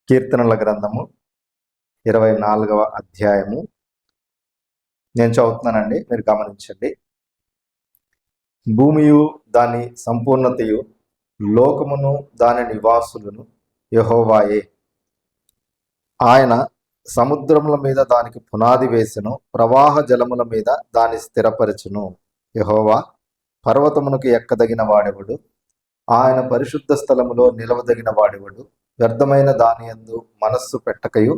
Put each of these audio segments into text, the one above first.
కీర్తనల గ్రంథము 24వ అధ్యాయము నేను చదువుతున్నానండి, మీరు గమనించండి. భూమియు దాని సంపూర్ణతయు లోకమును దాని నివాసులను యెహోవాయే. ఆయన సముద్రముల మీద దానికి పునాది వేసెను, ప్రవాహ జలముల మీద దాన్ని స్థిరపరచును. యెహోవా పర్వతమునకు ఎక్కదగిన వాడెవడు? ఆయన పరిశుద్ధ స్థలములో నిలవదగిన వాడెవడు? వ్యర్థమైన దానియందు మనస్సు పెట్టకయు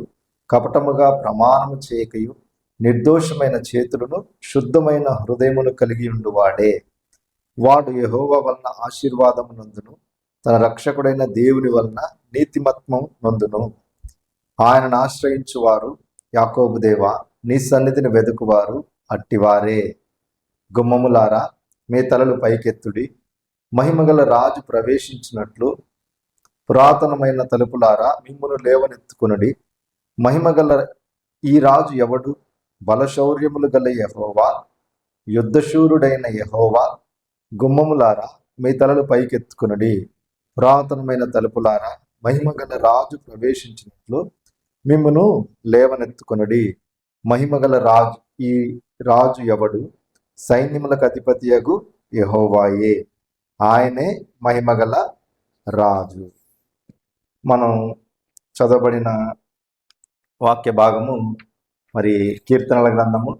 కపటముగా ప్రమాణము చేయకయు నిర్దోషమైన చేతులను శుద్ధమైన హృదయమును కలిగి ఉండువాడే. వాడు యెహోవా వలన ఆశీర్వాదము నొందును, తన రక్షకుడైన దేవుని వలన నీతిమత్వం నొందును. ఆయనను ఆశ్రయించువారు యాకోబు దేవా, నీ సన్నిధిని వెదుకువారు అట్టివారే. గుమ్మములారా, మీ తలలు పైకెత్తుడి, మహిమగల రాజు ప్రవేశించినట్లు పురాతనమైన తలుపులారా, మిమ్మును లేవనెత్తుకునుడి. మహిమగల ఈ రాజు ఎవడు? బలశౌర్యములు గల యెహోవా, యుద్ధశూరుడైన యెహోవా. గుమ్మములారా, మీ తలలు పైకెత్తుకునుడి, పురాతనమైన తలుపులారా, మహిమగల రాజు ప్రవేశించినట్లు మిమ్మును లేవనెత్తుకునుడి. మహిమగల రాజు ఈ రాజు ఎవడు? సైన్యములకు అధిపతియగు యెహోవాయే. ఆయనే మహిమగల రాజు. మనం చదవబడిన వాక్య భాగము మరి కీర్తనల గ్రంథము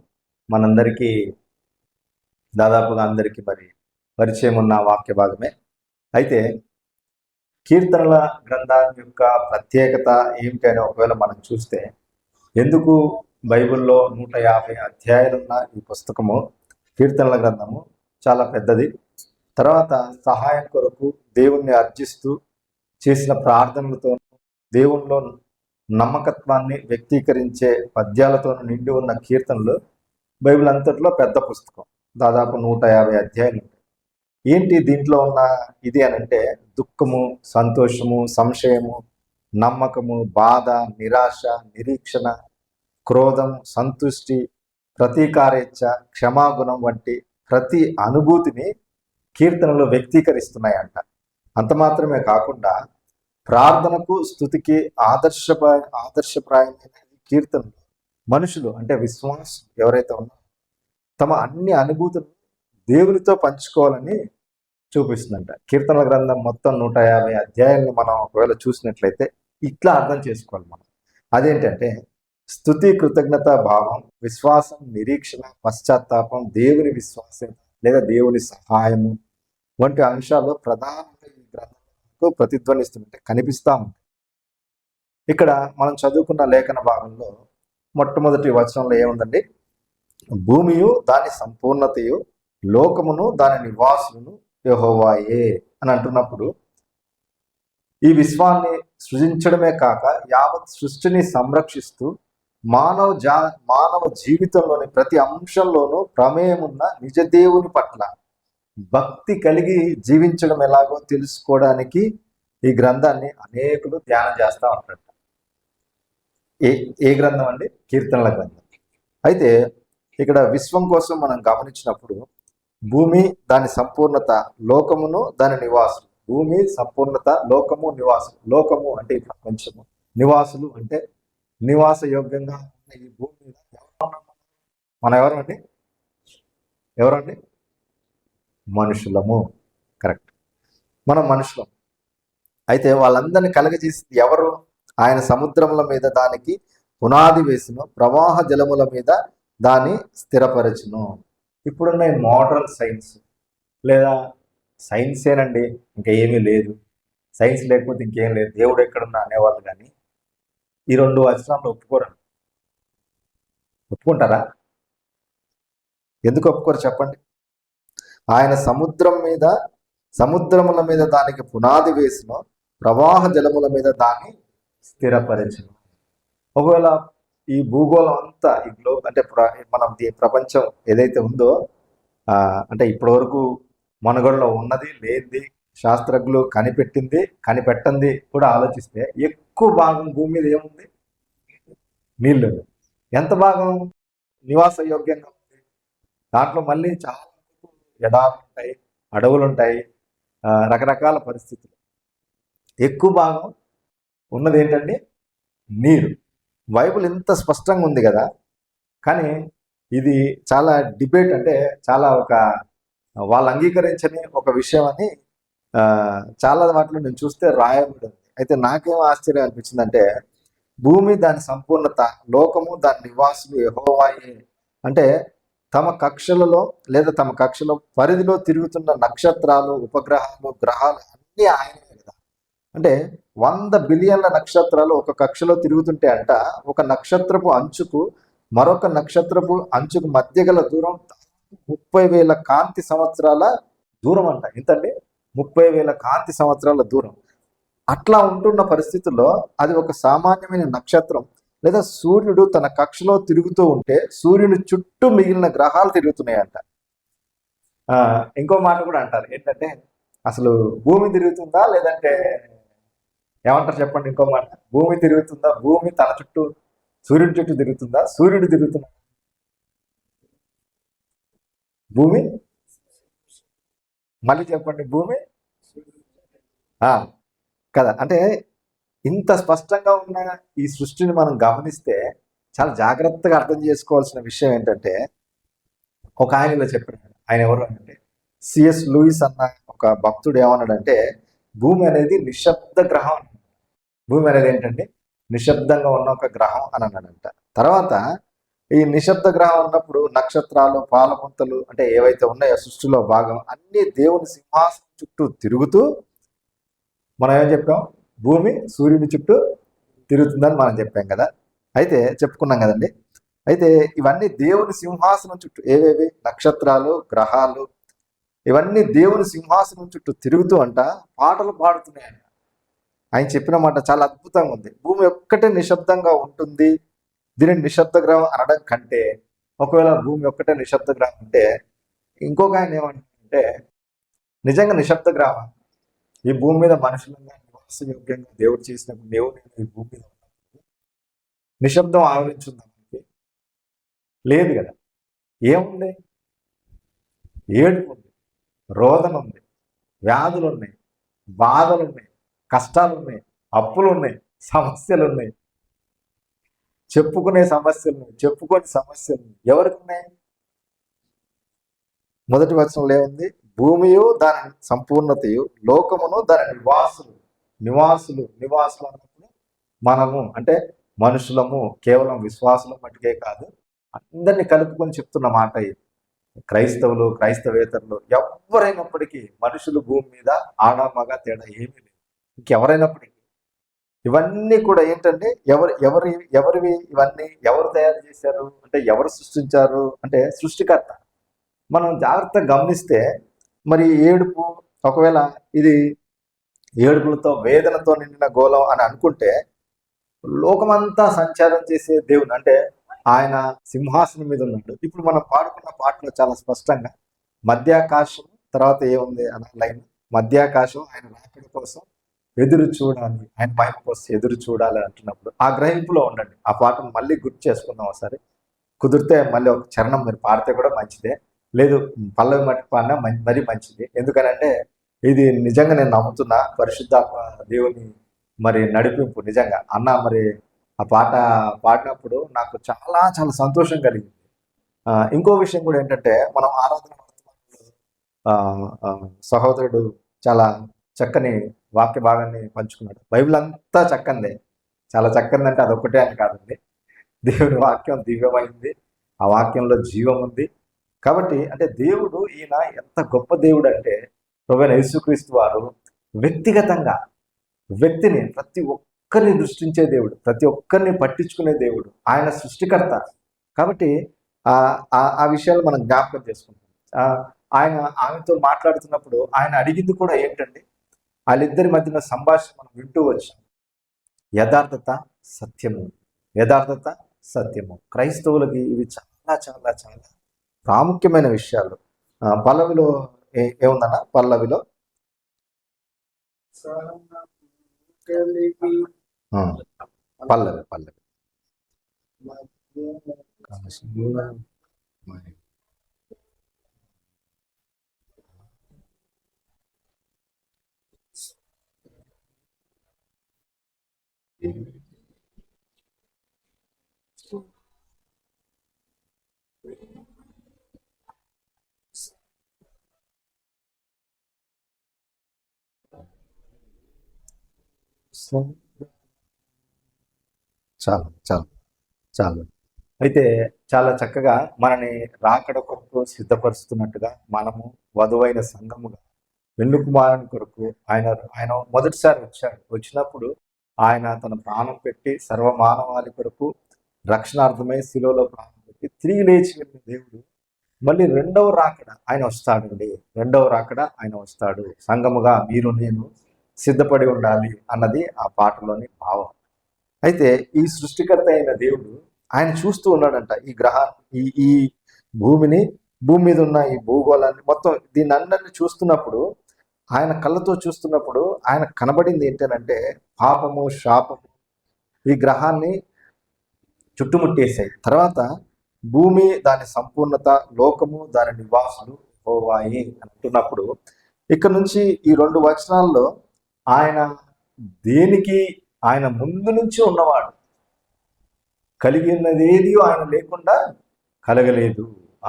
మనందరికీ దాదాపుగా అందరికీ మరి పరిచయం ఉన్న వాక్య భాగమే. అయితే కీర్తనల గ్రంథాన్ని యొక్క ప్రత్యేకత ఏమిటని ఒకవేళ మనం చూస్తే, ఎందుకు బైబిల్లో 150 అధ్యాయాలున్న ఈ పుస్తకము కీర్తనల గ్రంథము చాలా పెద్దది. తర్వాత సహాయం కొరకు దేవుణ్ణి అర్జిస్తూ చేసిన ప్రార్థనలతో, దేవునిలో నమ్మకత్వాన్ని వ్యక్తీకరించే పద్యాలతో నిండి ఉన్న కీర్తనలు బైబిల్ అంతట్లో పెద్ద పుస్తకం, దాదాపు 150 అధ్యాయాలు. ఏంటి దీంట్లో ఉన్న ఇది అని అంటే, దుఃఖము, సంతోషము, సంశయము, నమ్మకము, బాధ, నిరాశ, నిరీక్షణ, క్రోధం, సంతుష్టి, ప్రతీకారేచ్ఛ, క్షమాగుణం వంటి ప్రతి అనుభూతిని కీర్తనలు వ్యక్తీకరిస్తున్నాయంట. అంత మాత్రమే కాకుండా ప్రార్థనకు, స్తుతికి ఆదర్శప్రాయమైన కీర్తనలు మనుషులు అంటే విశ్వాసం ఎవరైతే ఉన్నారో తమ అన్ని అనుభూతులను దేవునితో పంచుకోవాలని చూపిస్తుందంట. కీర్తనల గ్రంథం మొత్తం 150 అధ్యాయాలను మనం ఒకవేళ చూసినట్లయితే ఇట్లా అర్థం చేసుకోవాలి మనం. అదేంటంటే స్తుతి, కృతజ్ఞత భావం, విశ్వాసం, నిరీక్షణ, పశ్చాత్తాపం, దేవుని విశ్వాసం లేదా దేవుని సహాయము వంటి అంశాలు ప్రధానంగా ఈ గ్రంథంలో ప్రతిధ్వనిస్తుంటే కనిపిస్తూ ఉంటాయి. ఇక్కడ మనం చదువుకున్న లేఖన భాగంలో మొట్టమొదటి వచనంలో ఏముందండి? భూమియు దాని సంపూర్ణతయు లోకమును దాని నివాసులను యెహోవాయే అని అంటున్నప్పుడు, ఈ విశ్వాన్ని సృజించడమే కాక యావత్ సృష్టిని సంరక్షిస్తూ మానవ జీవితంలోని ప్రతి అంశంలోనూ ప్రమేయం ఉన్న నిజ దేవుని పట్ల భక్తి కలిగి జీవించడం ఎలాగో తెలుసుకోవడానికి ఈ గ్రంథాన్ని అనేకులు ధ్యానం చేస్తూ ఉంటారు. ఏ గ్రంథం అండి? కీర్తనల గ్రంథం. అయితే ఇక్కడ విశ్వం కోసం మనం గమనించినప్పుడు భూమి దాని సంపూర్ణత, లోకమును దాని నివాసులు. భూమి సంపూర్ణత, లోకము నివాసులు. లోకము అంటే ఈ ప్రపంచము, నివాసులు అంటే నివాస యోగ్యంగా ఉన్న ఈ భూమి మీద మనం ఎవరండి? మనుషులము. కరెక్ట్, మనం మనుషులం. అయితే వాళ్ళందరినీ కలగజేసింది ఎవరు? ఆయన సముద్రముల మీద దానికి పునాది వేసును, ప్రవాహ జలముల మీద దాన్ని స్థిరపరచును. ఇప్పుడున్న మోడర్న్ సైన్స్ లేదా సైన్సేనండి, ఇంకా ఏమీ లేదు, సైన్స్ లేకపోతే ఇంకేం లేదు, దేవుడు ఎక్కడున్నా అనేవాళ్ళు. కానీ ఈ 2 వచనాలు ఒప్పుకుంటారా? ఎందుకు ఒప్పుకోరు చెప్పండి? ఆయన సముద్రముల మీద దానికి పునాది వేసిన, ప్రవాహ జలముల మీద దాన్ని స్థిరపరచును. ఒకవేళ ఈ భూగోళం అంతా ఈ గ్లోబ్ అంటే మనం ప్రపంచం ఏదైతే ఉందో అంటే ఇప్పటి వరకు మనుగడలో ఉన్నది లేనిది, శాస్త్రజ్ఞులు కనిపెట్టింది కనిపెట్టంది కూడా ఆలోచిస్తే ఎక్కువ భాగం భూమి మీద ఏముంది? నీళ్ళు. ఎంత భాగం నివాస యోగ్యంగా ఉంది? దాంట్లో మళ్ళీ చాలా ఎడారులు ఉంటాయి, అడవులు ఉంటాయి, రకరకాల పరిస్థితులు. ఎక్కువ భాగం ఉన్నది ఏంటండి? నీరు. బైబిల్ ఇంత స్పష్టంగా ఉంది కదా, కానీ ఇది చాలా డిబేట్, అంటే చాలా ఒక వాళ్ళు అంగీకరించని ఒక విషయం అని చాలా వాటిలో నేను చూస్తే రాయబడి ఉంది. అయితే నాకేం ఆశ్చర్యం అనిపించిందంటే, భూమి దాని సంపూర్ణత, లోకము దాని నివాసులు యెహోవాయే. అంటే తమ కక్షలలో లేదా తమ కక్షలో పరిధిలో తిరుగుతున్న నక్షత్రాలు, ఉపగ్రహాలు, గ్రహాలు అన్నీ ఆయనవే కదా. అంటే 100 బిలియన్ల నక్షత్రాలు ఒక కక్షలో తిరుగుతుంటే అంట, ఒక నక్షత్రపు అంచుకు మరొక నక్షత్రపు అంచుకు మధ్య గల దూరం 30,000 కాంతి సంవత్సరాల దూరం అంట. ఎంతండి? 30,000 కాంతి సంవత్సరాల దూరం. అట్లా ఉంటున్న పరిస్థితుల్లో అది ఒక సామాన్యమైన నక్షత్రం లేదా సూర్యుడు తన కక్షలో తిరుగుతూ ఉంటే సూర్యుని చుట్టూ మిగిలిన గ్రహాలు తిరుగుతున్నాయంట. ఇంకో మాట కూడా అంటారు ఏంటంటే, అసలు భూమి తిరుగుతుందా లేదంటే ఏమంటారు చెప్పండి? ఇంకో మాట, భూమి తిరుగుతుందా, భూమి తన చుట్టూ సూర్యుడి చుట్టూ తిరుగుతుందా, సూర్యుడు తిరుగుతుందా? భూమి, మళ్ళీ చెప్పండి, భూమి కదా. అంటే ఇంత స్పష్టంగా ఉన్న ఈ సృష్టిని మనం గమనిస్తే చాలా జాగ్రత్తగా అర్థం చేసుకోవాల్సిన విషయం ఏంటంటే, ఒక ఆయన ఇలా చెప్పాడు. ఆయన ఎవరు అంటే సిఎస్ లూయిస్ అన్న ఒక భక్తుడు ఏమన్నాడంటే, భూమి అనేది నిశ్శబ్ద గ్రహం. భూమి అనేది ఏంటంటే నిశ్శబ్దంగా ఉన్న ఒక గ్రహం అని అన్నాడంట. తర్వాత ఈ నిశ్శబ్ద గ్రహం ఉన్నప్పుడు నక్షత్రాలు, పాలపుంతలు అంటే ఏవైతే ఉన్నాయో సృష్టిలో భాగం అన్ని దేవుని సింహాసనం చుట్టూ తిరుగుతూ, మనం ఏం చెప్పాం? భూమి సూర్యుని చుట్టూ తిరుగుతుందని మనం చెప్పాం కదా. అయితే చెప్పుకున్నాం కదండి. అయితే ఇవన్నీ దేవుని సింహాసనం చుట్టూ, ఏవేవి? నక్షత్రాలు, గ్రహాలు, ఇవన్నీ దేవుని సింహాసనం చుట్టూ తిరుగుతూ అంట పాటలు పాడుతున్నాయంట. ఆయన చెప్పిన మాట చాలా అద్భుతంగా ఉంది. భూమి ఒక్కటే నిశ్శబ్దంగా ఉంటుంది, దీనిని నిశ్శబ్ద గ్రహం అనడం కంటే, ఒకవేళ భూమి ఒక్కటే నిశ్శబ్ద గ్రహం అంటే, ఇంకొక ఆయన ఏమంటే, నిజంగా నిశ్శబ్ద గ్రహం ఈ భూమి మీద మనుషులంగా నివాసయోగ్యంగా దేవుడు చేసినప్పుడు, దేవుడు ఈ భూమి మీద నిశ్శబ్దం ఆవరించుందా? లేదు కదా. ఏముంది? ఏడుపు ఉంది, రోదన ఉంది, వ్యాధులు ఉన్నాయి, బాధలు ఉన్నాయి, కష్టాలు ఉన్నాయి, అప్పులు ఉన్నాయి, సమస్యలు ఉన్నాయి, చెప్పుకునే సమస్యలు ఉన్నాయి, చెప్పుకొని సమస్యలు ఉన్నాయి. ఎవరికి ఉన్నాయి? మొదటి వచనంలో ఏముంది? భూమియు దాని సంపూర్ణతయు, లోకమును దాని నివాసులు. నివాసులు అన్నప్పుడు మనము అంటే మనుషులము, కేవలం విశ్వాసులం మట్టుకే కాదు, అందరినీ కలుపుకొని చెప్తున్న మాట ఇది. క్రైస్తవులు, క్రైస్తవేతరులు ఎవరైనప్పటికీ, మనుషులు భూమి మీద ఆడ మగ తేడా ఏమీ లేదు. ఇంకెవరైనప్పటికీ ఇవన్నీ కూడా ఏంటంటే ఎవరివి ఇవన్నీ? ఎవరు తయారు చేశారు అంటే, ఎవరు సృష్టించారు అంటే సృష్టికర్త. మనం జాగ్రత్తగా గమనిస్తే, మరి ఏడుపు, ఒకవేళ ఇది ఏడుపులతో వేదనతో నిండిన గోళం అని అనుకుంటే, లోకమంతా సంచారం చేసే దేవుడు అంటే ఆయన సింహాసనం మీద ఉన్నాడు. ఇప్పుడు మనం పాడుకున్న పాటలో చాలా స్పష్టంగా మధ్యాకాశం తర్వాత ఏముంది అన్న లైన్, మధ్యాకాశం ఆయన రాకడ కోసం ఎదురు చూడాలి, ఆయన మహిమ కోసం ఎదురు చూడాలి అంటున్నప్పుడు ఆ గ్రహింపులో ఉండండి. ఆ పాటను మళ్ళీ గుర్తు చేసుకుందాం ఒకసారి. కుదిరితే మళ్ళీ ఒక చరణం మీరు పాడితే కూడా మంచిదే, లేదు పల్లవి మట్టి పాడినా మరీ మంచిది. ఎందుకనంటే ఇది నిజంగా నేను నమ్ముతున్నా పరిశుద్ధాత్మ దేవుని మరి నడిపింపు. నిజంగా అన్న మరి ఆ పాట పాడినప్పుడు నాకు చాలా చాలా సంతోషం కలిగింది. ఇంకో విషయం కూడా ఏంటంటే, మనం ఆరాధన సహోదరుడు చాలా చక్కని వాక్య భాగాన్ని పంచుకున్నాడు. బైబిల్ అంతా చక్కందే, చాలా చక్కందంటే అదొక్కటే అని కాదండి. దేవుని వాక్యం దివ్యమైంది, ఆ వాక్యంలో జీవం ఉంది. కాబట్టి అంటే దేవుడు ఈయన ఎంత గొప్ప దేవుడు అంటే, ప్రభువైన యేసుక్రీస్తు వారు వ్యక్తిగతంగా వ్యక్తిని ప్రతి ఒక్కరిని దృష్టించే దేవుడు, ప్రతి ఒక్కరిని పట్టించుకునే దేవుడు, ఆయన సృష్టికర్త. కాబట్టి ఆ విషయాలు మనం జ్ఞాపకం చేసుకుంటాం. ఆయన ఆమెతో మాట్లాడుతున్నప్పుడు ఆయన అడిగింది కూడా ఏంటండి? వాళ్ళిద్దరి మధ్యన సంభాషణ మనం వింటూ వచ్చాం. యథార్థత, సత్యము, యథార్థత, సత్యము. క్రైస్తవులకి ఇవి చాలా చాలా చాలా ప్రాముఖ్యమైన విషయాలు. పల్లవిలో ఏముందన్న? పల్లవిలో పల్లవి పల్లవి చాలు చాలు చాలు. అయితే చాలా చక్కగా మనని రాకడ కొరకు సిద్ధపరుస్తున్నట్టుగా మనము వధువైన సంఘముగా పెళ్లి కుమారుని కొరకు ఆయన ఆయన మొదటిసారి వచ్చాడు. వచ్చినప్పుడు ఆయన తన ప్రాణం పెట్టి సర్వమానవాళి కొరకు రక్షణార్థమై శిలువలో ప్రాణం పెట్టి తిరిగి లేచి వెళ్ళిన దేవుడు మళ్ళీ రెండవ రాకడ ఆయన వస్తాడండి. రెండవ రాకడ ఆయన వస్తాడు. సంఘముగా మీరు నేను సిద్ధపడి ఉండాలి అన్నది ఆ పాటలోని భావం. అయితే ఈ సృష్టికర్త అయిన దేవుడు ఆయన చూస్తూ ఉన్నాడంట ఈ గ్రహాన్ని, ఈ భూమిని, భూమి మీద ఉన్న ఈ భూగోళాన్ని మొత్తం దీన్ని అందరినీ చూస్తున్నప్పుడు, ఆయన కళ్ళతో చూస్తున్నప్పుడు ఆయన కనబడింది ఏంటంటే పాపము, శాపము ఈ గ్రహాన్ని చుట్టుముట్టేసాయి. తర్వాత భూమి దాని సంపూర్ణత, లోకము దాని నివాసులు యెహోవాయే అని అంటున్నప్పుడు ఇక్కడ నుంచి ఈ 2 వచనాల్లో ఆయన దేనికి ఆయన ముందు నుంచి ఉన్నవాడు, కలిగినదేది ఆయన లేకుండా కలగలేదు.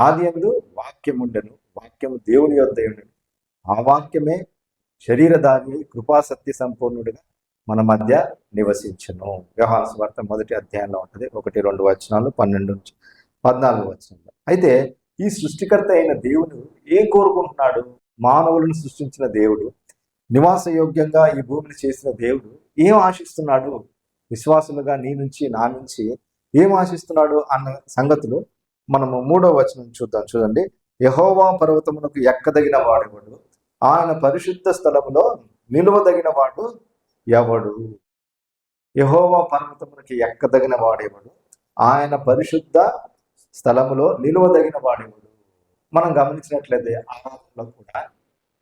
ఆదియందు వాక్యం ఉండెను, వాక్యము దేవుని యొద్ద ఉండెను, ఆ వాక్యమే శరీరధారి కృపా సత్య సంపూర్ణుడిగా మన మధ్య నివసించును. యోహాను సువార్త 1వ అధ్యాయంలో ఉంటుంది, 1-2 వచనాలు, 12-14 వచనాలు. అయితే ఈ సృష్టికర్త అయిన దేవుడు ఏం కోరుకుంటున్నాడు? మానవులను సృష్టించిన దేవుడు, నివాస యోగ్యంగా ఈ భూమిని చేసిన దేవుడు ఏం ఆశిస్తున్నాడు? విశ్వాసులుగా నీ నుంచి నా నుంచి ఏం ఆశిస్తున్నాడు అన్న సంగతులు మనము 3వ వచనం చూద్దాం. చూడండి. యెహోవా పర్వతమునకు ఎక్కదగిన వాడెవడు, ఆయన పరిశుద్ధ స్థలములో నిలువదగిన వాడు ఎవడు? యెహోవా పర్వతమునకి ఎక్కదగిన వాడెవడు, ఆయన పరిశుద్ధ స్థలములో నిలువదగిన వాడెవడు? మనం గమనించినట్లయితే ఆరాధనలో కూడా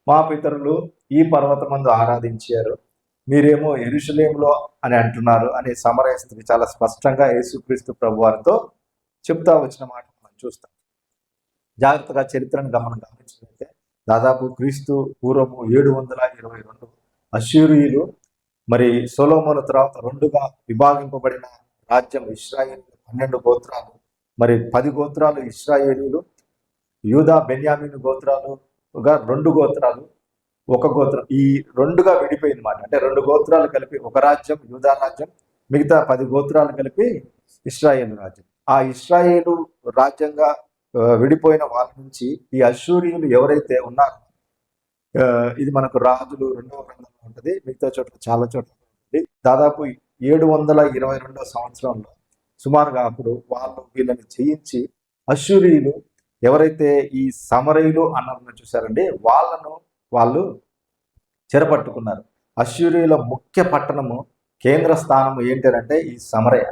మా పితరులు ఈ పర్వతమందు ఆరాధించారు, మీరేమో యెరూషలేములో అని అంటున్నారు అని సమరయ స్త్రీ చాలా స్పష్టంగా యేసుక్రీస్తు ప్రభు వారితో చెప్తా వచ్చిన మాట మనం చూస్తాం. జాగ్రత్తగా చరిత్రను గమనించినట్లయితే దాదాపు క్రీస్తు పూర్వము 722 అష్షూరీయులు మరి సొలొమోను తర్వాత 2గా విభాగింపబడిన రాజ్యం ఇశ్రాయేలు 12 గోత్రాలు, మరి 10 గోత్రాలు ఇశ్రాయేలీలు, యూదా బెన్యామీను గోత్రాలుగా 2 గోత్రాలు, 1 గోత్రం, ఈ 2గా విడిపోయింది మాట. అంటే 2 గోత్రాలు కలిపి ఒక రాజ్యం యూదా రాజ్యం, మిగతా 10 గోత్రాలు కలిపి ఇశ్రాయేలు రాజ్యం. ఆ ఇశ్రాయేలు రాజ్యంగా విడిపోయిన వాళ్ళ నుంచి ఈ అష్షూరీయులు ఎవరైతే ఉన్నారో, ఇది మనకు రాజులు 2వ గ్రంథంలో ఉంటుంది, మిగతా చోట్ల చాలా చోట్ల ఉంటుంది. దాదాపు 722 సంవత్సరంలో సుమారుగా అప్పుడు వాళ్ళు వీళ్ళని జయించి అష్షూరీయులు ఎవరైతే ఈ సమరయులు అన్న చూసారండి, వాళ్ళు చెరపట్టుకున్నారు. అష్షూరీయుల ముఖ్య పట్టణము, కేంద్ర స్థానము ఏంటంటే ఈ సమరయ,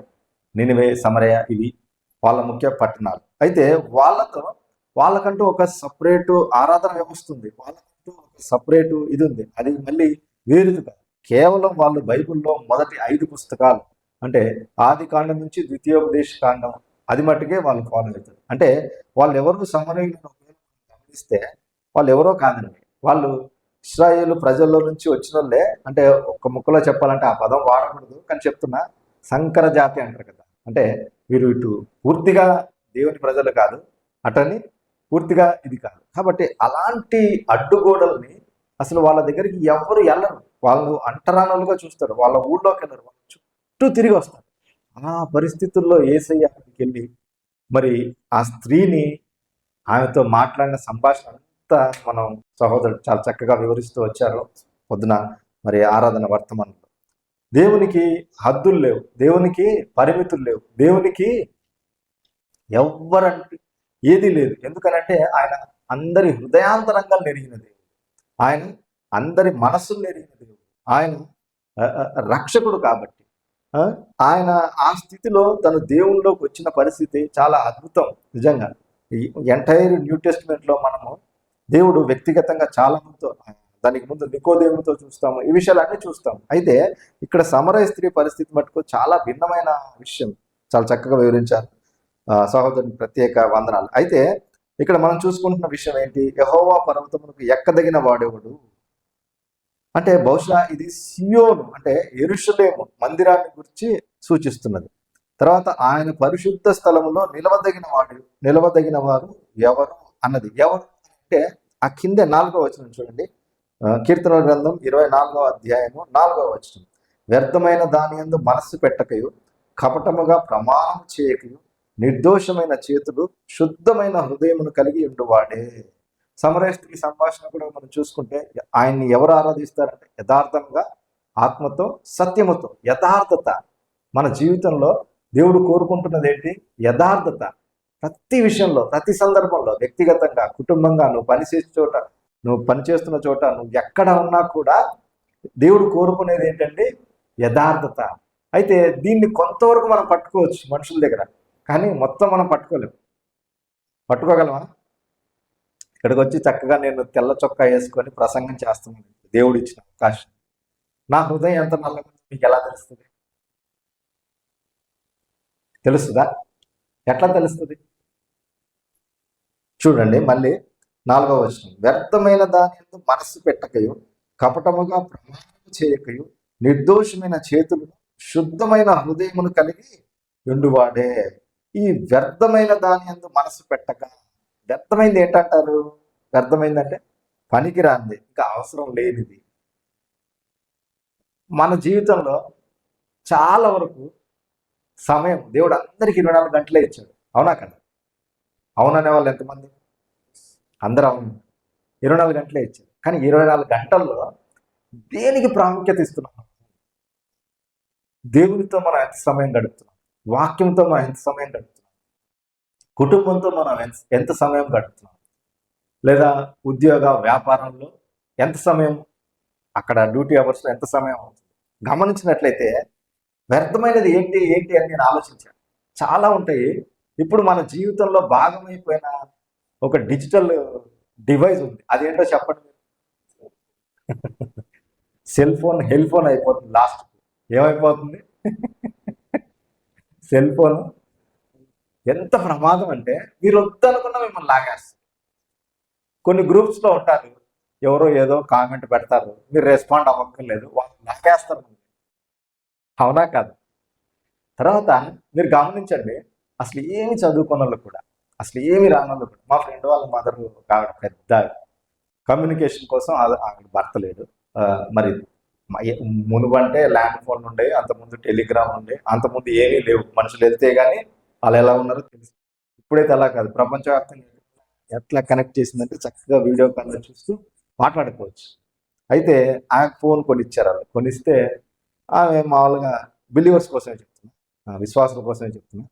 నినివే, సమరయ, ఇవి వాళ్ళ ముఖ్య పట్టణాలు. అయితే వాళ్ళకంటూ ఒక సపరేటు ఆరాధన వ్యవస్థ ఉంది, వాళ్ళకంటూ ఒక సపరేటు ఇది ఉంది. అది మళ్ళీ వేరుగా కేవలం వాళ్ళు బైబిల్లో మొదటి 5 పుస్తకాలు అంటే ఆది కాండం నుంచి ద్వితీయోపదేశ కాండం అది మట్టుకే వాళ్ళు ఫాలో అవుతారు. అంటే వాళ్ళు ఎవరు సమరయులను గమనిస్తే వాళ్ళు ఎవరో కాదండి, వాళ్ళు ఇశ్రాయేలు ప్రజల్లో నుంచి వచ్చిన వాళ్ళే. అంటే ఒక ముక్కలో చెప్పాలంటే ఆ పదం వాడకూడదు కానీ చెప్తున్నా, సంకర జాతి అంటారు కదా, అంటే వీరు ఇటు పూర్తిగా దేవుని ప్రజలు కాదు, అటని పూర్తిగా ఇది కాదు. కాబట్టి అలాంటి అడ్డుగోడల్ని అసలు వాళ్ళ దగ్గరికి ఎవరు వెళ్ళరు, వాళ్ళు అంటరానులుగా చూస్తారు, వాళ్ళ ఊళ్ళోకి వెళ్ళరు, వాళ్ళ చుట్టూ తిరిగి వస్తారు. ఆ పరిస్థితుల్లో యేసయ్యకి వెళ్ళి మరి ఆ స్త్రీని ఆమెతో మాట్లాడిన సంభాషణ అంతా మనం సహోదరుడు చాలా చక్కగా వివరిస్తూ వచ్చారు పొద్దున మరి ఆరాధన వర్తమానంలో. దేవునికి హద్దులు లేవు, దేవునికి పరిమితులు లేవు, దేవునికి ఎవ్వరంటే ఏది లేదు. ఎందుకనంటే ఆయన అందరి హృదయాంతరంగా నెరిగిన దేవుడు, ఆయన అందరి మనస్సులు నెరిగిన దేవుడు, ఆయన రక్షకుడు. కాబట్టి ఆయన ఆ స్థితిలో తన దేవుళ్ళలోకి వచ్చిన పరిస్థితి చాలా అద్భుతం. నిజంగా ఈ ఎంటైర్ న్యూ టెస్ట్మెంట్లో మనము దేవుడు వ్యక్తిగతంగా చాలా మందితో, దానికి ముందు నికోదేముతో చూస్తాము, ఈ విషయాలన్నీ చూస్తాము. అయితే ఇక్కడ సమరయ స్త్రీ పరిస్థితి మటుకు చాలా భిన్నమైన విషయం, చాలా చక్కగా వివరించారు సహోదరుని, ప్రత్యేక వందనాలు. అయితే ఇక్కడ మనం చూసుకుంటున్న విషయం ఏంటి? యెహోవా పర్వతమునకు ఎక్కదగిన వాడెవడు అంటే బహుశా ఇది సియోను అంటే యెరూషలేము మందిరాన్ని గురించి సూచిస్తున్నది. తర్వాత ఆయన పరిశుద్ధ స్థలములో నిలవదగిన వారు ఎవరు అన్నది. ఎవరు అంటే ఆ కింద 4వ వచనం చూడండి, కీర్తనల గ్రంథం 24వ అధ్యాయము 4వ వచనం. వ్యర్థమైన దాని యందు మనస్సు పెట్టకయు, కపటముగా ప్రమాణం చేయకయు, నిర్దోషమైన చేతులు, శుద్ధమైన హృదయమును కలిగి ఉండువాడే. సమరయ స్త్రీ సంభాషణ కూడా మనం చూసుకుంటే ఆయన్ని ఎవరు ఆరాధిస్తారంటే యథార్థంగా, ఆత్మతో, సత్యముతో. యథార్థత మన జీవితంలో దేవుడు కోరుకుంటున్నది ఏంటి? యథార్థత. ప్రతి విషయంలో, ప్రతి సందర్భంలో, వ్యక్తిగతంగా, కుటుంబంగా, నువ్వు పనిచేస్తున్న చోట, నువ్వు ఎక్కడ ఉన్నా కూడా దేవుడు కోరుకునేది ఏంటంటే యథార్థత. అయితే దీన్ని కొంతవరకు మనం పట్టుకోవచ్చు మనుషుల దగ్గర, కానీ మొత్తం మనం పట్టుకోగలమా? ఇక్కడికి వచ్చి చక్కగా నేను తెల్ల చొక్కా వేసుకొని ప్రసంగం చేస్తున్నాను, దేవుడు ఇచ్చిన అవకాశం. నా హృదయం ఎంత నల్లగా మీకు ఎలా తెలుస్తుంది? తెలుస్తుందా? ఎట్లా తెలుస్తుంది? చూడండి మళ్ళీ 4వ వచనం. వ్యర్థమైన దాని యందు మనస్సు పెట్టకయు, కపటముగా ప్రమాణం చేయకయు, నిర్దోషమైన చేతులను, శుద్ధమైన హృదయమును కలిగి ఉండువాడే. ఈ వ్యర్థమైన దాని యందు మనసు పెట్టక, వ్యర్థమైంది ఏంటంటారు? వ్యర్థమైందంటే పనికిరాంది, ఇంకా అవసరం లేనిది. మన జీవితంలో చాలా వరకు సమయం దేవుడు అందరికి 24 గంటలే ఇచ్చాడు. అవునా కదా? అవుననే వాళ్ళు ఎంతమంది? అందరూ అవును. 24 గంటలే ఇచ్చాడు. కానీ 24 గంటల్లో దేనికి ప్రాముఖ్యత ఇస్తున్నాం? దేవునితో మనం ఎంత సమయం గడుపుతున్నాం? వాక్యంతో మనం ఎంత సమయం గడుపుతున్నాం? కుటుంబంతో మనం ఎంత సమయం గడుపుతున్నాం? లేదా ఉద్యోగ వ్యాపారంలో ఎంత సమయం, అక్కడ డ్యూటీ అవర్స్లో ఎంత సమయం అవుతుంది? గమనించినట్లయితే వ్యర్థమైనది ఏంటి ఏంటి అని నేను ఆలోచించాను. చాలా ఉంటాయి. ఇప్పుడు మన జీవితంలో భాగమైపోయిన ఒక డిజిటల్ డివైస్ ఉంది. అదేంటో చెప్పండి. సెల్ ఫోన్, హెల్ ఫోన్ అయిపోతుంది. లాస్ట్ ఏమైపోతుంది? Cell phone. ఎంత ప్రమాదం అంటే మీరు వద్దనుకున్నా మిమ్మల్ని లాగేస్తారు. కొన్ని గ్రూప్స్లో ఉంటారు, ఎవరో ఏదో కామెంట్ పెడతారు, మీరు రెస్పాండ్ అవ్వక్కర్లేదు, వాళ్ళు లాగేస్తారు. అవునా కాదు? తర్వాత మీరు గమనించండి, అసలు ఏమి చదువుకున్న వాళ్ళు కూడా, అసలు ఏమి రాని వాళ్ళు కూడా. మా ఫ్రెండ్ వాళ్ళ మదర్ ఆవిడ పెద్ద కమ్యూనికేషన్ కోసం ఆవిడ భర్త లేడు. మరి మునుబంటే ల్యాండ్ ఫోన్ ఉండే, అంతకుముందు టెలిగ్రామ్ ఉండే, అంతకుముందు ఏమీ లేవు. మనుషులు వెళ్తే కానీ వాళ్ళు ఎలా ఉన్నారో తెలుసు. ఇప్పుడైతే అలా కాదు. ప్రపంచవ్యాప్తంగా ఎట్లా కనెక్ట్ చేసిందంటే చక్కగా వీడియో కాల్లో చూస్తూ మాట్లాడుకోవచ్చు. అయితే ఆమె ఫోన్ కొనిచ్చారు. వాళ్ళు కొనిస్తే ఆమె మామూలుగా బిలీవర్స్ కోసమే చెప్తున్నా, విశ్వాసుల కోసమే చెప్తున్నా.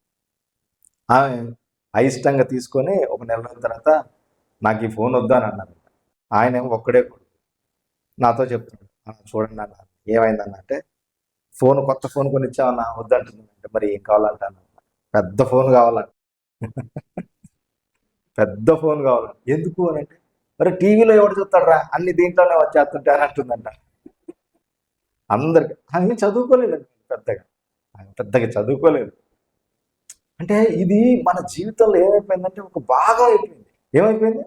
ఆమె అయిష్టంగా తీసుకొని ఒక నెల రోజుల తర్వాత నాకు ఈ ఫోన్ వద్దు అని అన్నారు. ఆయన ఒక్కడే కొడుకు నాతో చెప్తున్నాడు, చూడండి అన్న ఏమైందన్న అంటే, కొత్త ఫోన్ కొనిచ్చామన్నా వద్దంటుందంటే, మరి ఏం కావాలంటాను? పెద్ద ఫోన్ కావాలంట. పెద్ద ఫోన్ కావాలంట. ఎందుకు అని అంటే, మరి టీవీలో ఎవడు చూస్తాడు రా, అన్ని దీంట్లోనే వచ్చేస్తుంటే అని అంటుందంట. అందరికి. ఆమె చదువుకోలేదండి, పెద్దగా చదువుకోలేదు. అంటే ఇది మన జీవితంలో ఏమైపోయిందంటే ఒక భాగం అయిపోయింది. ఏమైపోయింది?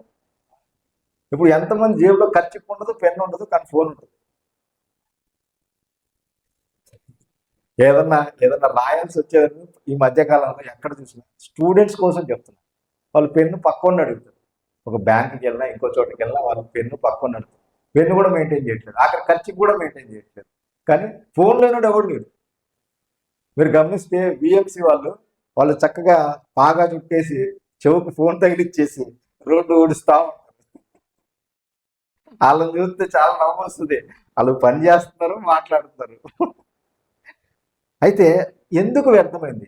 ఇప్పుడు ఎంతమంది జేబులో ఖర్చు ఉండదు, పెన్ను ఉండదు, కానీ ఫోన్ ఉంటుంది. ఏదన్నా రాయాల్సి వచ్చేదని ఈ మధ్యకాలంలో ఎక్కడ చూసినా స్టూడెంట్స్ కోసం చెప్తున్నారు. వాళ్ళు పెన్ను పక్కన అడుగుతారు. ఒక బ్యాంకుకి వెళ్ళినా, ఇంకో చోటుకి వెళ్ళినా వాళ్ళు పెన్ను పక్కన అడుగుతారు. పెన్ను కూడా మెయింటైన్ చేయట్లేదు, అక్కడ ఖర్చు కూడా మెయింటైన్ చేయట్లేదు. కానీ ఫోన్ లేనోడు ఎవడు లేడు. మీరు గమనిస్తే విఎంసి వాళ్ళు చక్కగా బాగా చుట్టేసి చెవుకు ఫోన్ తగిలిచ్చేసి రోడ్డు ఊడుస్తా ఉంటారు. వాళ్ళని చూస్తే చాలా నవ్వు వస్తుంది. వాళ్ళు పని చేస్తున్నారు, మాట్లాడుతున్నారు. అయితే ఎందుకు వ్యర్థమైంది?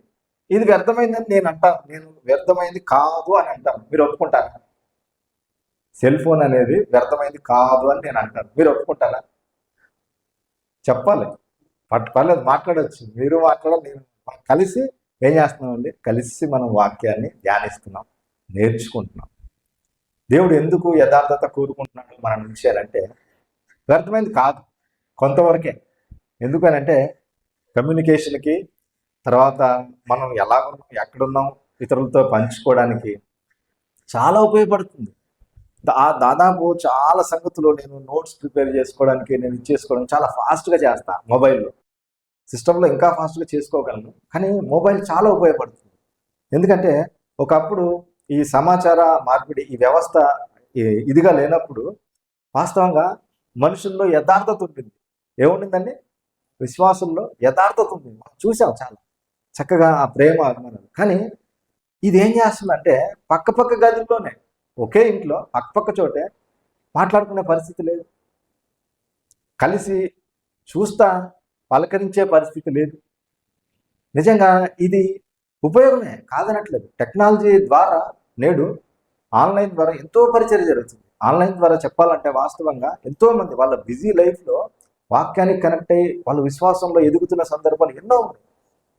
ఇది వ్యర్థమైందని నేను అంటాను. నేను వ్యర్థమైంది కాదు అని అంటాను. మీరు ఒప్పుకుంటారా? సెల్ ఫోన్ అనేది వ్యర్థమైంది కాదు అని నేను అంటాను. మీరు ఒప్పుకుంటారా? చెప్పాలి. పర్లేదు, మాట్లాడవచ్చు. మీరు మాట్లాడాలి, నేను కలిసి ఏం చేస్తున్నామండి? కలిసి మనం వాక్యాన్ని ధ్యానిస్తున్నాం, నేర్చుకుంటున్నాం. దేవుడు ఎందుకు యథార్థత కోరుకుంటున్నాడు మన నుంచి అంటే, వ్యర్థమైంది కాదు, కొంతవరకే. ఎందుకనంటే కమ్యూనికేషన్కి, తర్వాత మనం ఎలా ఉన్నాం, ఎక్కడున్నాం, ఇతరులతో పంచుకోవడానికి చాలా ఉపయోగపడుతుంది. దాదాపు చాలా సంగతులు నేను నోట్స్ ప్రిపేర్ చేసుకోవడానికి, నేను ఇచ్చేసుకోవడం చాలా ఫాస్ట్గా చేస్తా. మొబైల్లో, సిస్టంలో ఇంకా ఫాస్ట్గా చేసుకోగలను, కానీ మొబైల్ చాలా ఉపయోగపడుతుంది. ఎందుకంటే ఒకప్పుడు ఈ సమాచార మార్పిడి, ఈ వ్యవస్థ ఇదిగా లేనప్పుడు వాస్తవంగా మనుషుల్లో యథార్థత ఉంటుంది. ఏముంటుందండి? విశ్వాసంలో యథార్థత ఉంది, మనం చూసాం చాలా చక్కగా ఆ ప్రేమ అభిమానాలు. కానీ ఇది ఏం చేస్తుందంటే పక్క పక్క గదుల్లోనే, ఒకే ఇంట్లో పక్క పక్క చోటే మాట్లాడుకునే పరిస్థితి లేదు, కలిసి చూస్తా పలకరించే పరిస్థితి లేదు. నిజంగా ఇది ఉపయోగమే కాదనట్లేదు. టెక్నాలజీ ద్వారా నేడు ఆన్లైన్ ద్వారా ఎంతో పరిచయం జరుగుతుంది. ఆన్లైన్ ద్వారా చెప్పాలంటే వాస్తవంగా ఎంతోమంది వాళ్ళ బిజీ లైఫ్లో వాక్యానికి కనెక్ట్ అయ్యి వాళ్ళ విశ్వాసంలో ఎదుగుతున్న సందర్భాలు ఎన్నో ఉన్నాయి.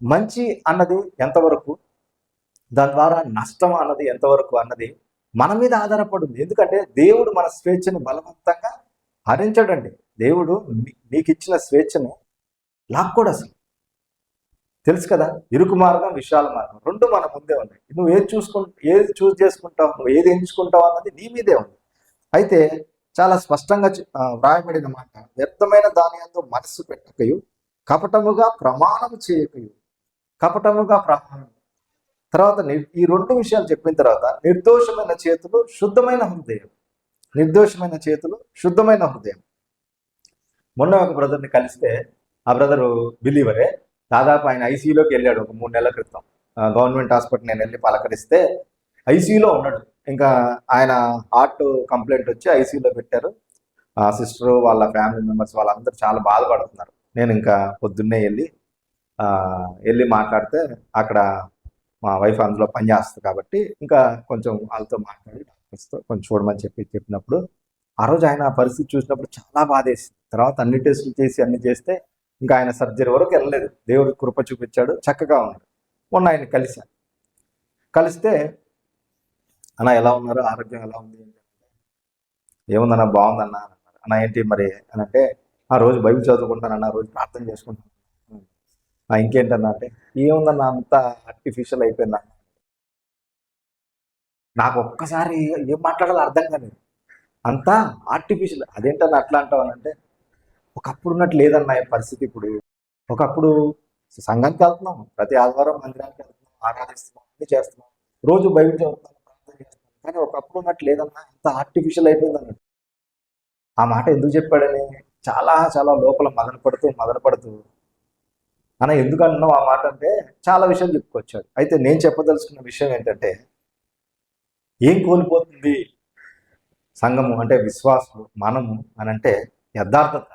మంచి అన్నది ఎంతవరకు, దాని ద్వారా నష్టం అన్నది ఎంతవరకు అన్నది మన మీద ఆధారపడింది. ఎందుకంటే దేవుడు మన స్వేచ్ఛను బలవంతంగా హరించడండి. దేవుడు నీకు ఇచ్చిన స్వేచ్ఛను లాక్కోడు అసలు. తెలుసు కదా, ఇరుకు మార్గం విశాల మార్గం రెండు మన ముందే ఉన్నాయి. నువ్వు ఏది చూస్ చేసుకుంటావు, నువ్వు ఏది ఎంచుకుంటావు అన్నది నీ మీదే ఉంది. అయితే చాలా స్పష్టంగా వ్రాయబడిన మాట, వ్యర్థమైన దాని యందు మనస్సు పెట్టకయు కపటముగా ప్రమాణము చేయకయు. కపటముగా ప్రమాణం తర్వాత ఈ రెండు విషయాలు చెప్పిన తర్వాత నిర్దోషమైన చేతులు శుద్ధమైన హృదయం. నిర్దోషమైన చేతులు శుద్ధమైన హృదయం. మొన్న ఒక బ్రదర్ని కలిస్తే, ఆ బ్రదరు బిలీవరే, దాదాపు ఆయన ఐసీయూలోకి వెళ్ళాడు ఒక 3 నెలల క్రితం. గవర్నమెంట్ హాస్పిటల్ నేను వెళ్ళి పలకరిస్తే ఐసీయూలో ఉన్నాడు. ఇంకా ఆయన హార్ట్ కంప్లైంట్ వచ్చి ఐసీయూలో పెట్టారు. ఆ సిస్టరు వాళ్ళ ఫ్యామిలీ మెంబర్స్ వాళ్ళందరూ చాలా బాధపడుతున్నారు. నేను ఇంకా పొద్దున్నే వెళ్ళి మాట్లాడితే, అక్కడ మా వైఫ్ అందులో పనిచేస్తుంది కాబట్టి ఇంకా కొంచెం వాళ్ళతో మాట్లాడి డాక్టర్స్తో కొంచెం చూడమని చెప్పినప్పుడు ఆ రోజు ఆయన పరిస్థితి చూసినప్పుడు చాలా బాధేసింది. తర్వాత అన్ని టెస్టులు చేసి అన్ని చేస్తే ఇంకా ఆయన సర్జరీ వరకు వెళ్ళలేదు. దేవుడు కృప చూపించాడు, చక్కగా ఉన్నాడు. మొన్న ఆయన కలిస్తే అన్న ఎలా ఉన్నారు, ఆరోగ్యం ఎలా ఉంది, ఏముందన్నా బాగుందన్నా అన్నారు. అన్న ఏంటి మరి అని అంటే, ఆ రోజు బైబిల్ చదువుకుంటానన్న, రోజు ప్రార్థన చేసుకుంటాను. ఇంకేంటన్నా అంటే, ఏముందన్నా అంతా ఆర్టిఫిషియల్ అయిపోయిందన్న. నాకు ఒక్కసారి ఏం మాట్లాడాలో అర్థం కాలేదు. అంతా ఆర్టిఫిషియల్. అదేంటన్నా అట్లా అంటావు అని అంటే, ఒకప్పుడు ఉన్నట్టు లేదన్న ఈ పరిస్థితి ఇప్పుడు. ఒకప్పుడు సంఘానికి వెళ్తున్నాం, ప్రతి ఆదివారం మందిరానికి వెళ్తున్నాం, ఆరాధిస్తున్నాం, అన్ని చేస్తున్నాం, రోజు బైబిల్ చదువుతున్నాం, ప్రార్థన చేస్తున్నాం. కానీ ఒకప్పుడు ఉన్నట్టు లేదన్నా, అంత ఆర్టిఫిషియల్ అయిపోయింది అన్నట్టు. ఆ మాట ఎందుకు చెప్పాడని చాలా చాలా లోపల మదనపడుతూ అన్న ఎందుకు అంటున్నావు ఆ మాట అంటే చాలా విషయాలు చెప్పుకొచ్చాడు. అయితే నేను చెప్పదలుచుకున్న విషయం ఏంటంటే, ఏం కోల్పోతుంది సంఘము అంటే విశ్వాసులు, మనము అని అంటే యథార్థత.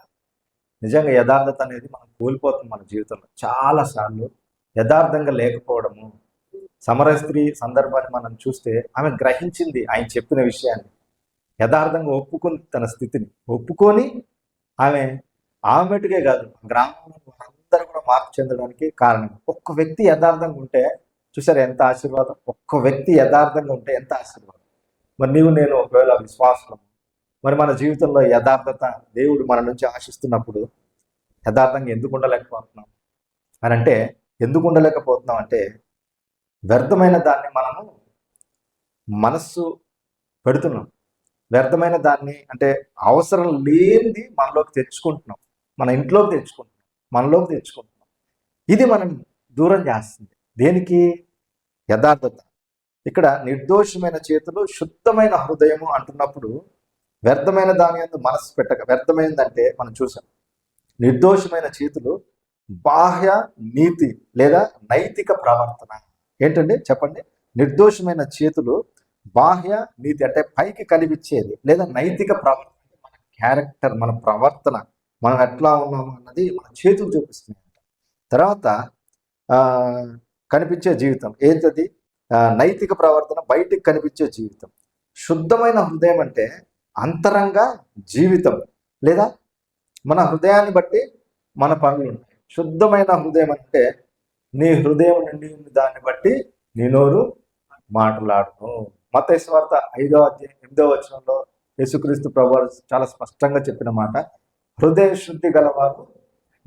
నిజంగా యథార్థత అనేది మనం కోల్పోతుంది మన జీవితంలో చాలాసార్లు. యథార్థంగా లేకపోవడము. సమర స్త్రీ సందర్భాన్ని మనం చూస్తే ఆమె గ్రహించింది ఆయన చెప్పిన విషయాన్ని, యథార్థంగా ఒప్పుకుంది, తన స్థితిని ఒప్పుకొని ఆమె మట్టుకే కాదు, గ్రామంలో అందరూ కూడా మార్పు చెందడానికి కారణం. ఒక్క వ్యక్తి యథార్థంగా ఉంటే చూసారు ఎంత ఆశీర్వాదం. ఒక్క వ్యక్తి యథార్థంగా ఉంటే ఎంత ఆశీర్వాదం. మరి నేను ఒకవేళ విశ్వాసం, మరి మన జీవితంలో యథార్థత దేవుడు మన నుంచి ఆశిస్తున్నప్పుడు యథార్థంగా ఎందుకు ఉండలేకపోతున్నాం అని అంటే, ఎందుకు ఉండలేకపోతున్నాం అంటే వ్యర్థమైన దాన్ని మనము మనస్సు పెడుతున్నాం. వ్యర్థమైన దాన్ని అంటే అవసరం లేనిది మనలోకి తెచ్చుకుంటున్నాం, మన ఇంట్లోకి తెచ్చుకుంటున్నాం, మనలోకి తెచ్చుకుంటున్నాం. ఇది మనం దూరం చేస్తుంది. దేనికి? యథార్థత. ఇక్కడ నిర్దోషమైన చేతులు శుద్ధమైన హృదయము అంటున్నప్పుడు వ్యర్థమైన దాని యందు మనస్సు పెట్టక, వ్యర్థమైనదంటే మనం చూసాం, నిర్దోషమైన చేతులు బాహ్య నీతి లేదా నైతిక ప్రవర్తన. ఏంటండి చెప్పండి? నిర్దోషమైన చేతులు బాహ్య నీతి అంటే పైకి కనిపించేది, లేదా నైతిక ప్రవర్తన, మన క్యారెక్టర్, మన ప్రవర్తన, మనం ఎట్లా ఉన్నాము అన్నది మన చేతులు చూపిస్తున్నాయి. తర్వాత కనిపించే జీవితం ఏంటది? నైతిక ప్రవర్తన, బయటికి కనిపించే జీవితం. శుద్ధమైన హృదయం అంటే అంతరంగ జీవితం, లేదా మన హృదయాన్ని బట్టి మన పనులు ఉంటాయి. శుద్ధమైన హృదయం అంటే నీ హృదయం నుండి దాన్ని బట్టి నీ నోరు మాట్లాడును. మత్తయి సువార్త 5వ అధ్యాయం 8వ వచనంలో యేసుక్రీస్తు ప్రభువారు చాలా స్పష్టంగా చెప్పిన మాట, హృదయ శుద్ధి గలవారు